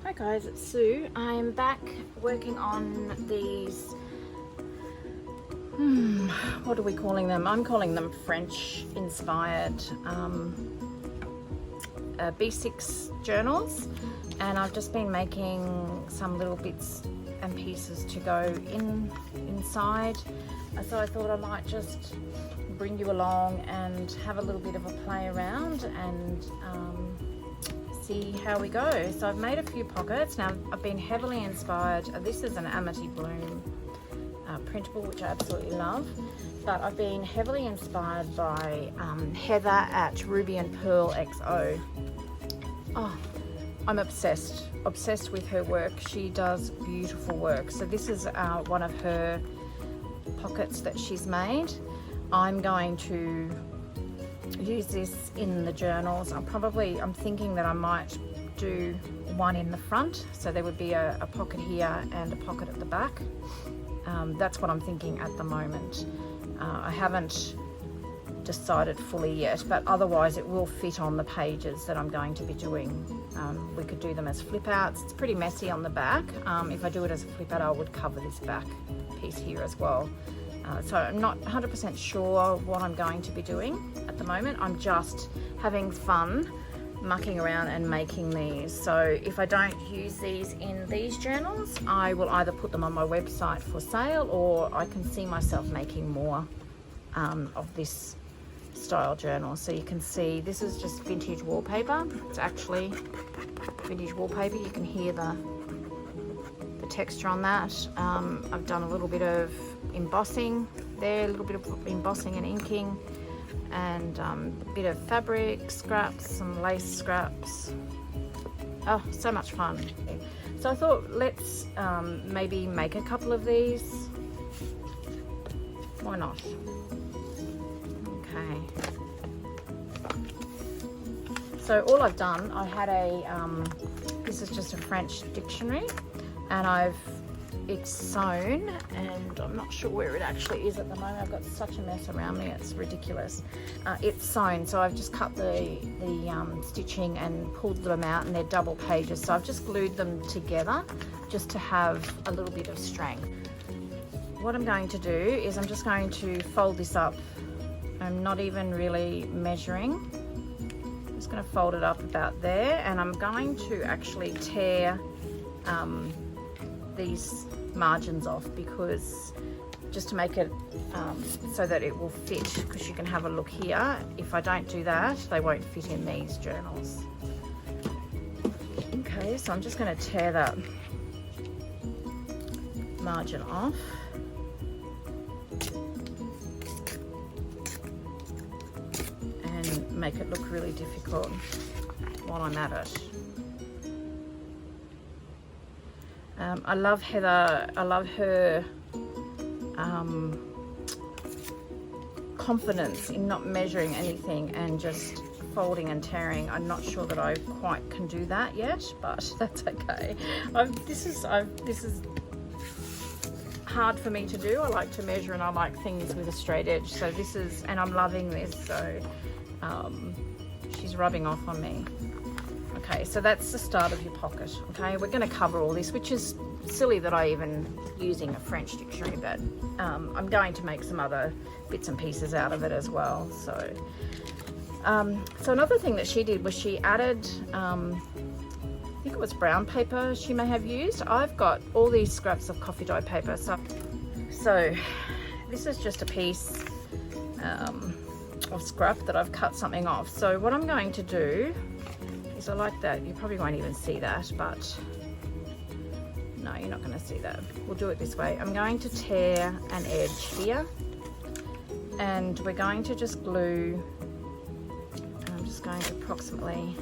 Hi guys, it's Sue. I'm back working on these, what are we calling them? I'm calling them French inspired B6 journals, and I've just been making some little bits and pieces to go inside. So I thought I might just bring you along and have a little bit of a play around and see how we go. So I've made a few pockets. Now I've been heavily inspired. This is an Amity Bloom printable, which I absolutely love, but I've been heavily inspired by Heather at Ruby and Pearl XO. Oh, I'm obsessed with her work. She does beautiful work. So this is one of her pockets that she's made. I'm going to use this in the journals. I'm thinking that I might do one in the front, so there would be a pocket here and a pocket at the back. That's what I'm thinking at the moment. I haven't decided fully yet, but otherwise it will fit on the pages that I'm going to be doing. We could do them as flip outs. It's pretty messy on the back. If I do it as a flip out, I would cover this back piece here as well. So I'm not 100% sure what I'm going to be doing at the moment. I'm just having fun mucking around and making these. So if I don't use these in these journals, I will either put them on my website for sale, or I can see myself making more of this style journal. So you can see this is just vintage wallpaper. It's actually vintage wallpaper. You can hear the texture on that. I've done a little bit of embossing there, a little bit of embossing and inking, and a bit of fabric scraps, some lace scraps. Oh, so much fun. So I thought, let's maybe make a couple of these. Why not? Okay. So all I've done, I had this is just a French dictionary, and it's sewn, and I'm not sure where it actually is at the moment. I've got such a mess around me, it's ridiculous. It's sewn, so I've just cut the stitching and pulled them out, and they're double pages. So I've just glued them together just to have a little bit of strength. What I'm going to do is I'm just going to fold this up. I'm not even really measuring. I'm just going to fold it up about there, and I'm going to actually tear these margins off, because just to make it so that it will fit, because you can have a look here. If I don't do that, they won't fit in these journals. Okay, so I'm just going to tear that margin off. And make it look really difficult while I'm at it. I love Heather. I love her confidence in not measuring anything and just folding and tearing. I'm not sure that I quite can do that yet, but that's okay. This is hard for me to do. I like to measure, and I like things with a straight edge. So this is, and I'm loving this. So she's rubbing off on me. Okay, so that's the start of your pocket. Okay, we're going to cover all this, which is silly that I even using a French dictionary, but I'm going to make some other bits and pieces out of it as well. So, so another thing that she did was she added, I think it was brown paper she may have used. I've got all these scraps of coffee dye paper. So this is just a piece of scrap that I've cut something off. So what I'm going to do is, I like that, you probably won't even see that, but no, you're not going to see that. We'll do it this way. I'm going to tear an edge here, and we're going to just glue, and I'm just going to approximately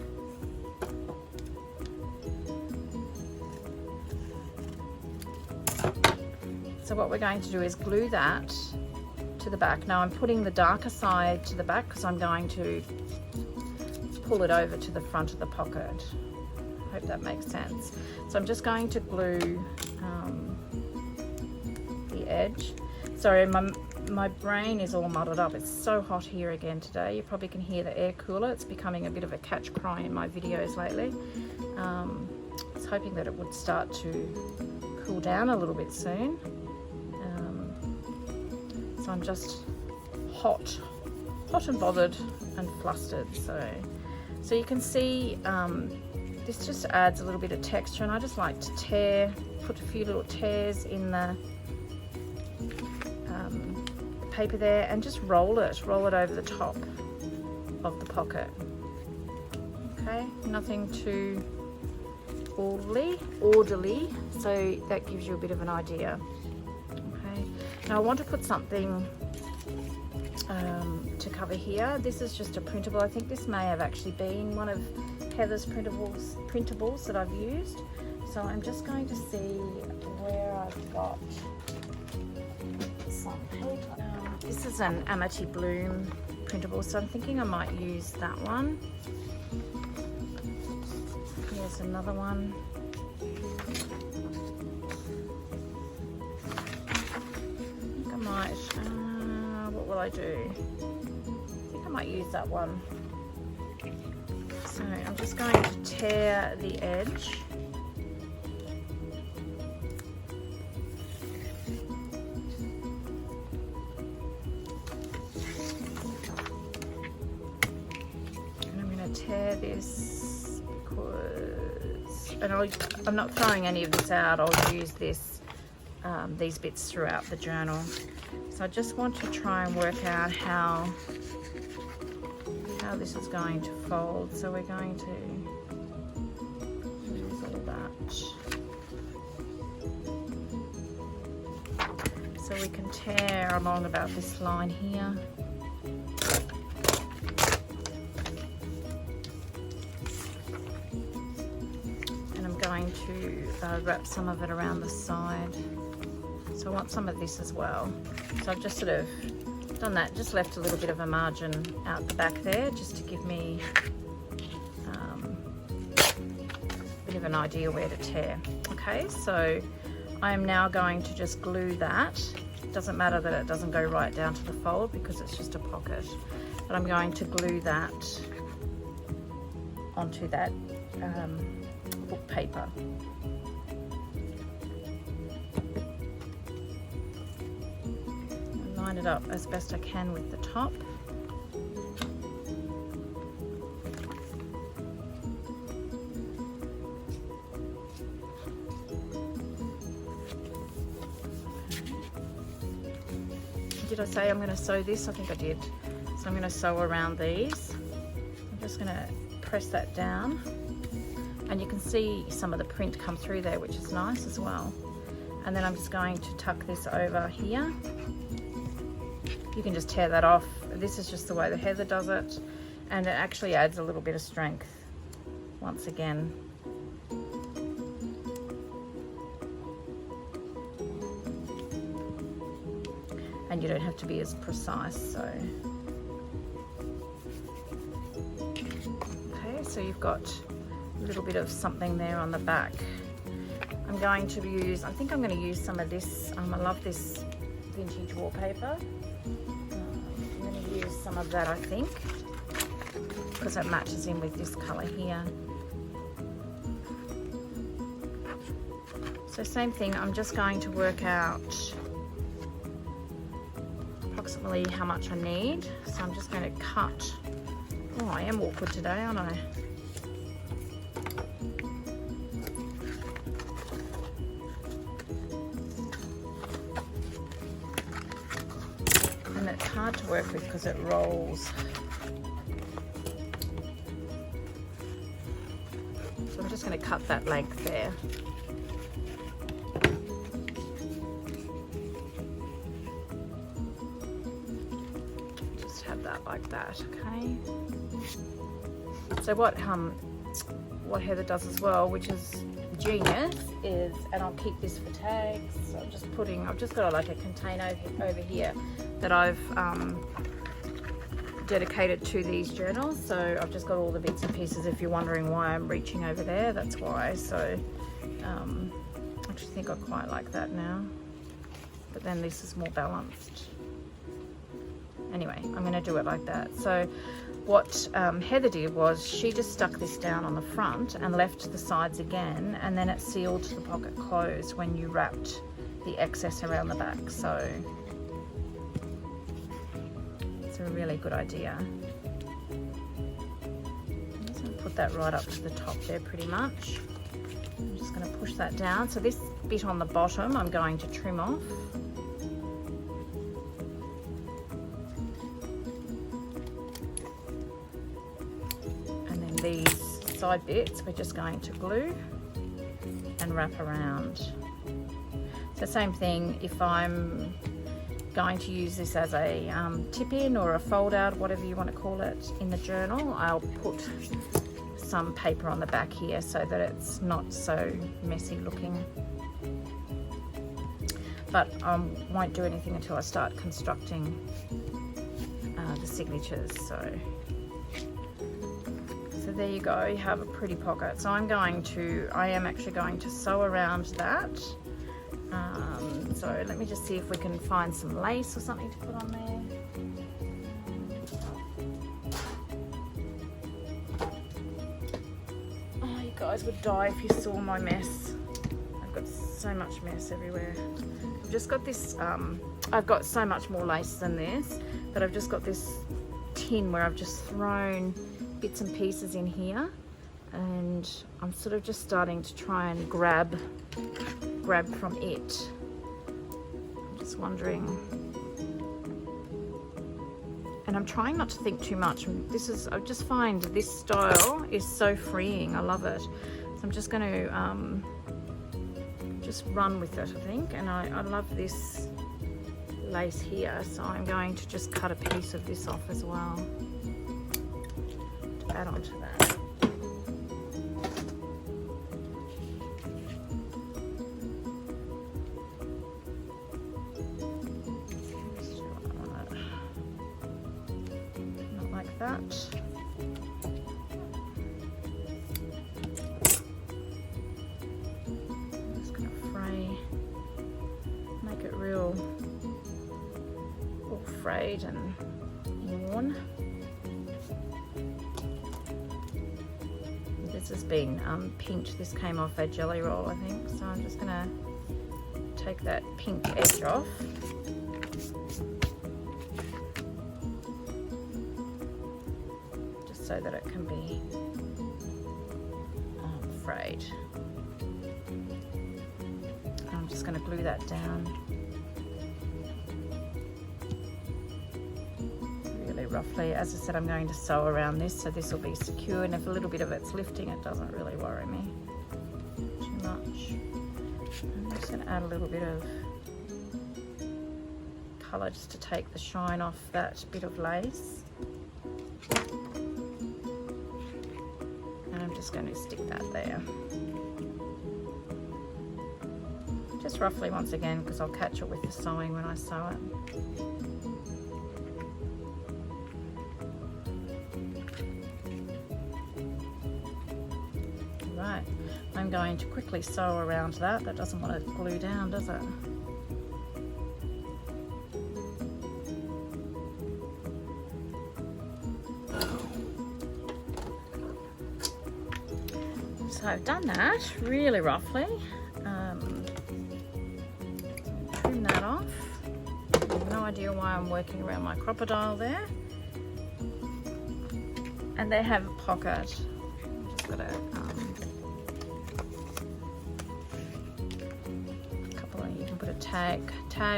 so what we're going to do is glue that to the back. Now I'm putting the darker side to the back because I'm going to pull it over to the front of the pocket. Hope that makes sense. So I'm just going to glue the edge. Sorry, my brain is all muddled up. It's so hot here again today. You probably can hear the air cooler. It's becoming a bit of a catch cry in my videos lately. So hoping that it would start to cool down a little bit soon. So I'm just hot and bothered and flustered. So you can see this just adds a little bit of texture, and I just like to put a few little tears in the paper there and just roll it over the top of the pocket. Okay, nothing too orderly, so that gives you a bit of an idea. Okay, now I want to put something to cover here. This is just a printable. I think this may have actually been one of Heather's printables that I've used. So I'm just going to see where I've got some paper. This is an Amity Bloom printable, so I'm thinking I might use that one. Here's another one. I think I might, what will I do? I think I might use that one. So I'm just going to tear the edge. And I'm going to tear this because, and I'm not throwing any of this out, I'll use this, these bits throughout the journal. So I just want to try and work out how this is going to fold. So we're going to use all that. So we can tear along about this line here. And I'm going to wrap some of it around the side. So I want some of this as well. So I've just sort of done that, just left a little bit of a margin out the back there just to give me a bit of an idea where to tear. Okay, so I am now going to just glue that. It doesn't matter that it doesn't go right down to the fold because it's just a pocket, but I'm going to glue that onto that book paper. Line it up as best I can with the top. Did I say I'm going to sew this? I think I did. So I'm going to sew around these. I'm just going to press that down, and you can see some of the print come through there, which is nice as well. And then I'm just going to tuck this over here. You can just tear that off. This is just the way the Heather does it, and it actually adds a little bit of strength once again. And you don't have to be as precise. So okay, so you've got a little bit of something there on the back. I'm going to use, I think I'm going to use some of this. I love this vintage wallpaper. I'm going to use some of that, I think, because it matches in with this colour here. So same thing, I'm just going to work out approximately how much I need. So I'm just going to cut. Oh, I am awkward today, aren't I? And it's hard to work with because it rolls. So I'm just going to cut that length there. Just have that like that, okay? So what Heather does as well, which is genius, is, and I'll keep this for tags. So I've just got like a container over here that I've dedicated to these journals. So I've just got all the bits and pieces. If you're wondering why I'm reaching over there, that's why. So I actually think I quite like that now, but then this is more balanced. Anyway, I'm going to do it like that. So what Heather did was she just stuck this down on the front and left the sides again, and then it sealed the pocket closed when you wrapped the excess around the back. So it's a really good idea. I'm just going to put that right up to the top there pretty much. I'm just going to push that down. So this bit on the bottom I'm going to trim off. And then these side bits we're just going to glue and wrap around. So same thing, if I'm going to use this as a tip-in or a fold-out, whatever you want to call it, in the journal, I'll put some paper on the back here so that it's not so messy looking. But I won't do anything until I start constructing the signatures. So there you go, you have a pretty pocket. So I am actually going to sew around that. So let me just see if we can find some lace or something to put on there. Oh, you guys would die if you saw my mess. I've got so much mess everywhere. I've just got this, I've got so much more lace than this, but I've just got this tin where I've just thrown bits and pieces in here, and I'm sort of just starting to try and grab from it. I'm just wondering, and I'm trying not to think too much. I just find this style is so freeing. I love it. So I'm just going to just run with it, I think. And I love this lace here, so I'm going to just cut a piece of this off as well to add on to that. That. I'm just going to fray, make it real all frayed and worn. This has been pinked. This came off a jelly roll, I think. So I'm just going to take that pink edge off. So that it can be frayed. I'm just going to glue that down really roughly. As I said, I'm going to sew around this, so this will be secure, and if a little bit of it's lifting, it doesn't really worry me too much. I'm just going to add a little bit of colour just to take the shine off that bit of lace. I'm just going to stick that there. Just roughly once again, because I'll catch it with the sewing when I sew it. Right, I'm going to quickly sew around that. That doesn't want to glue down, does it? So I've done that really roughly. Trim that off. I have no idea why I'm working around my crocodile there. And they have a pocket. Just got a couple of, you can put a tag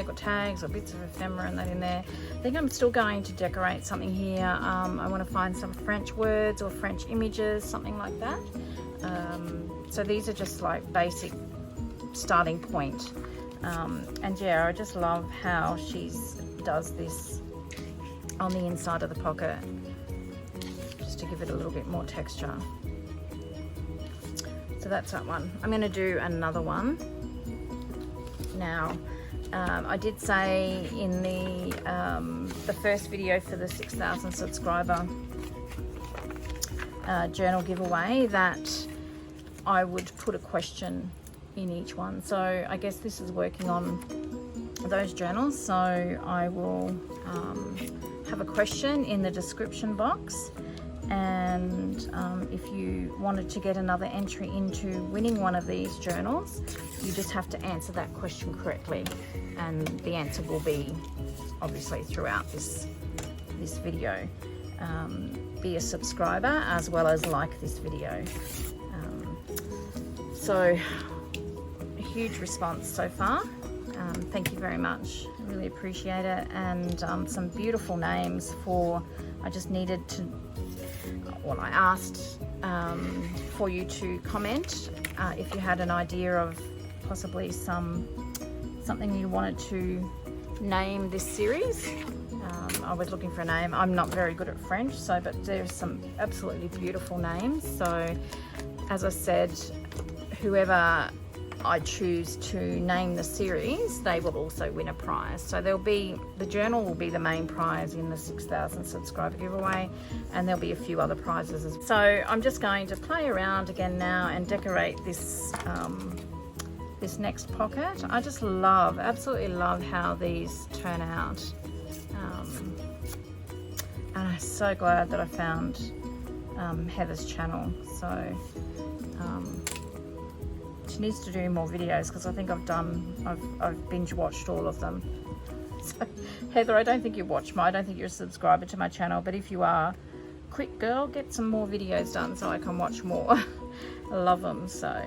or tags or bits of ephemera and that in there. I think I'm still going to decorate something here. I want to find some French words or French images, something like that. So these are just like basic starting point. And yeah, I just love how she does this on the inside of the pocket, just to give it a little bit more texture. So that's that one. I'm going to do another one. Now, I did say in the first video for the 6,000 subscriber journal giveaway that I would put a question in each one. So I guess this is working on those journals. So I will have a question in the description box, and if you wanted to get another entry into winning one of these journals, you just have to answer that question correctly, and the answer will be obviously throughout this video. Be a subscriber as well as like this video. So a huge response so far. Thank you very much, I really appreciate it. And some beautiful names for, I just needed to, well, I asked for you to comment if you had an idea of possibly something you wanted to name this series. I was looking for a name. I'm not very good at French, so, but there's some absolutely beautiful names. So as I said, whoever I choose to name the series, they will also win a prize. So the journal will be the main prize in the 6,000 subscriber giveaway, and there'll be a few other prizes as well. So I'm just going to play around again now and decorate this this next pocket. I just absolutely love how these turn out. And I'm so glad that I found Heather's channel. So she needs to do more videos, because I think I've binge watched all of them. So Heather, I don't think you watch I don't think you're a subscriber to my channel, but if you are, quick girl, get some more videos done so I can watch more. I love them. So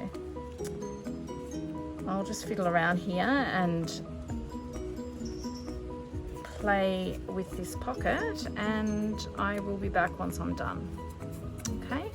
I'll just fiddle around here and play with this pocket, and I will be back once I'm done. Okay.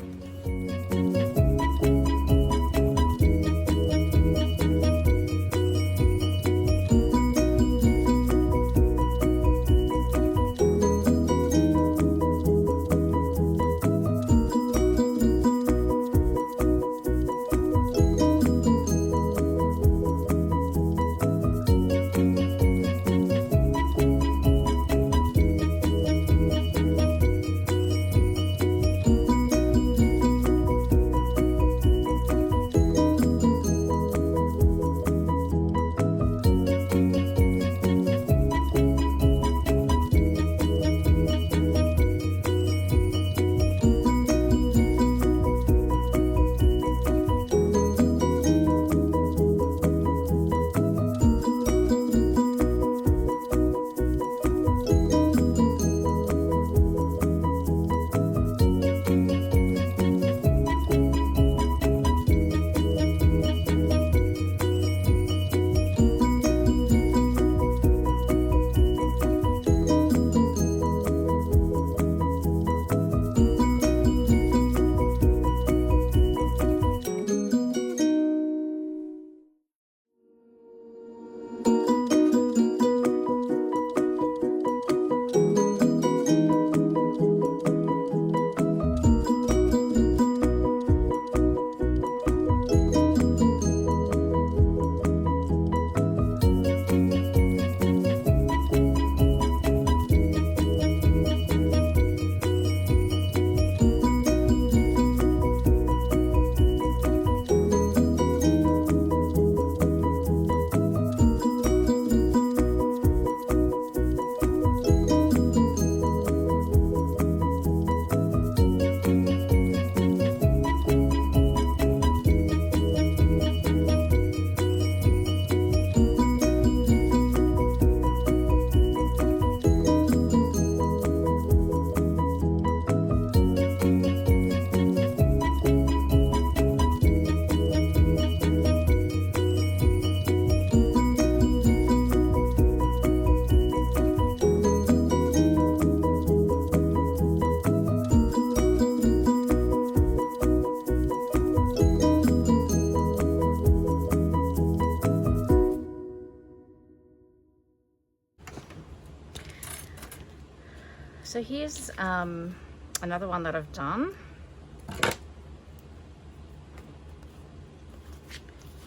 So here's another one that I've done.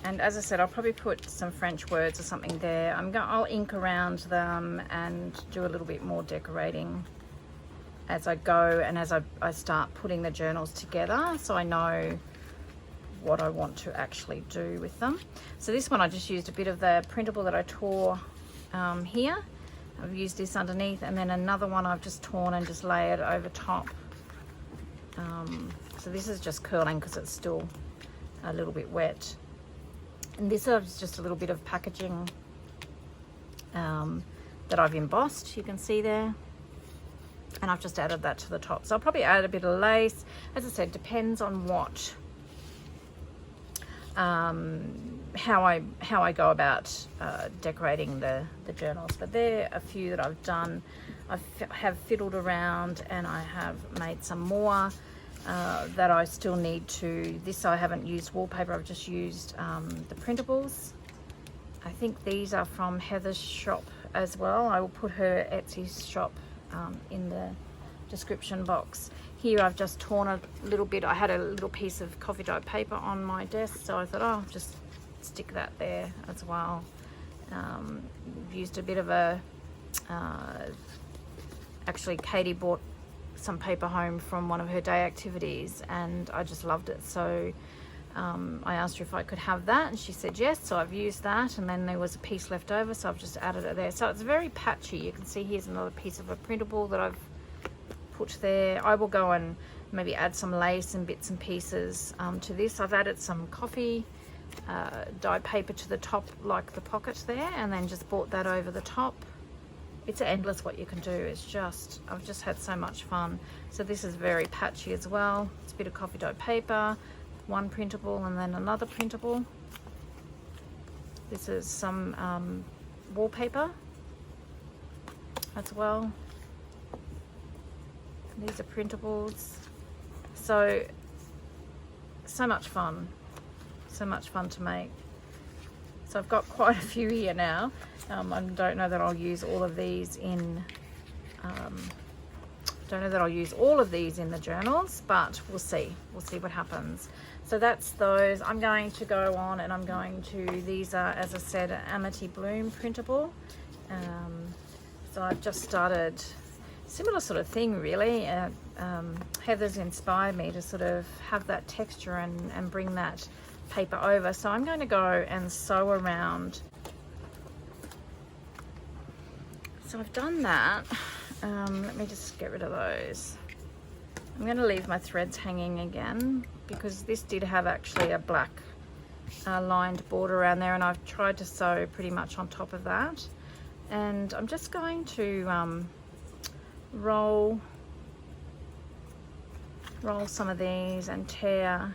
And as I said, I'll probably put some French words or something there. I'll ink around them and do a little bit more decorating as I go, and as I start putting the journals together, so I know what I want to actually do with them. So this one, I just used a bit of the printable that I tore here. I've used this underneath, and then another one I've just torn and just layered over top. So this is just curling because it's still a little bit wet. And this is just a little bit of packaging that I've embossed, you can see there. And I've just added that to the top. So I'll probably add a bit of lace. As I said, depends on what, how I go about decorating the journals. But there are a few that I've done. I have fiddled around, and I have made some more that I still need to. This I haven't used wallpaper, I've just used the printables. I think these are from Heather's shop as well. I will put her Etsy shop in the description box. Here I've just torn a little bit. I had a little piece of coffee dyed paper on my desk, so I thought, oh, I'll just stick that there as well. Used a bit of a, actually Katie bought some paper home from one of her day activities, and I just loved it. So I asked her if I could have that, and she said yes, so I've used that. And then there was a piece left over, so I've just added it there. So it's very patchy. You can see here's another piece of a printable that I've put there. I will go and maybe add some lace and bits and pieces to this. I've added some coffee dyed paper to the top, like the pocket there, and then just brought that over the top. It's endless what you can do. It's just, I've just had so much fun. So this is very patchy as well. It's a bit of coffee dyed paper, one printable, and then another printable. This is some wallpaper as well. These are printables. So much fun. So much fun to make. So I've got quite a few here now. I don't know that I'll use all of these in the journals, but we'll see what happens. So that's those. I'm going to go on, and I'm going to, these are, as I said, an Amity Bloom printable. So I've just started similar sort of thing, really. Heather's inspired me to sort of have that texture and bring that paper over. So I'm going to go and sew around. So I've done that. Let me just get rid of those. I'm going to leave my threads hanging again, because this did have actually a black lined border around there, and I've tried to sew pretty much on top of that. And I'm just going to roll some of these and tear,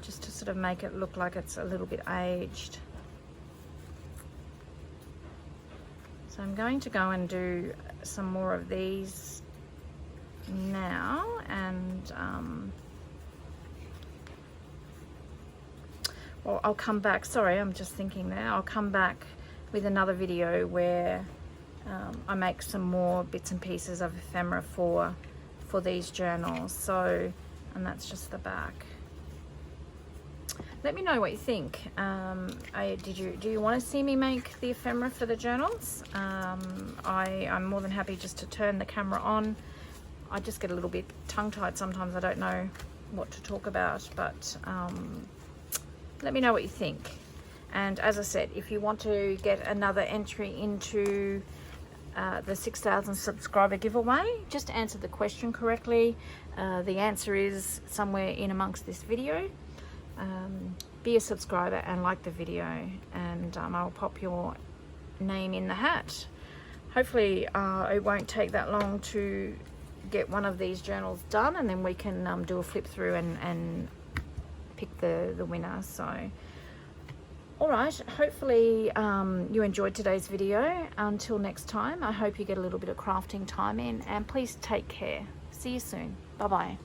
just to sort of make it look like it's a little bit aged. So I'm going to go and do some more of these now, and well, I'll come back. Sorry, I'm just thinking there. I'll come back with another video where I make some more bits and pieces of ephemera for these journals. So, and that's just the back. Let me know what you think. Do you want to see me make the ephemera for the journals? I'm more than happy just to turn the camera on. I just get a little bit tongue-tied sometimes. I don't know what to talk about, but let me know what you think. And as I said, if you want to get another entry into the 6,000 subscriber giveaway, just answer the question correctly. The answer is somewhere in amongst this video. Be a subscriber and like the video, and I'll pop your name in the hat. Hopefully it won't take that long to get one of these journals done, and then we can do a flip through and pick the winner. So alright, hopefully you enjoyed today's video. Until next time, I hope you get a little bit of crafting time in, and please take care. See you soon. Bye bye.